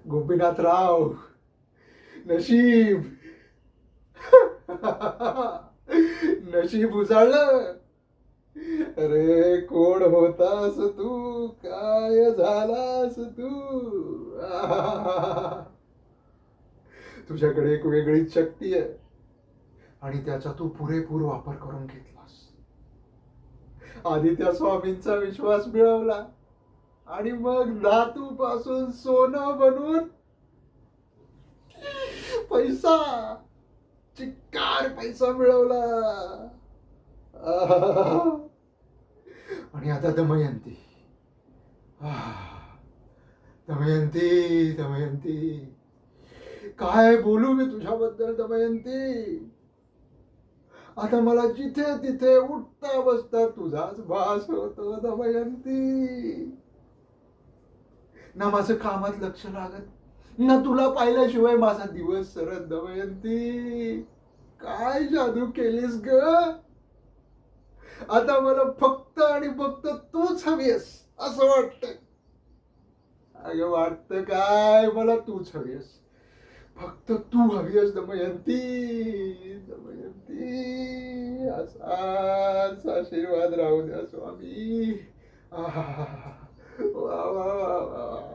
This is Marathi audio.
गोपीनाथराव, नशीब नशीब उजाळलं. अरे कोण होतास तू, काय झालास तू? तुझ्याकडे एक वेगळीच शक्ती आहे आणि त्याचा तू पुरेपूर वापर करून घेतलास. आधी त्या स्वामींचा विश्वास मिळवला आणि मग धातू पासून सोनं बनवून पैसा, चिक्कार पैसा मिळवला. आणि आता दमयंती. दमयंती, दमयंती, काय बोलू मी तुझ्याबद्दल दमयंती? आता मला जिथे तिथे उठता बसता तुझाच भास होतो दमयंती. ना माझं कामात लक्ष लागत, ना तुला पाहिल्याशिवाय माझा दिवस सरत दमयंती. काय जादू केलीस ग? आता मला फक्त आणि फक्त तूच हवीस असं वाटतंय. अगं वाटतं काय, मला तूच हवीस, फक्त तू हवीस दमयंती. दमयंती, असाच आशीर्वाद राहू द्या स्वामी. वा वा वा वा.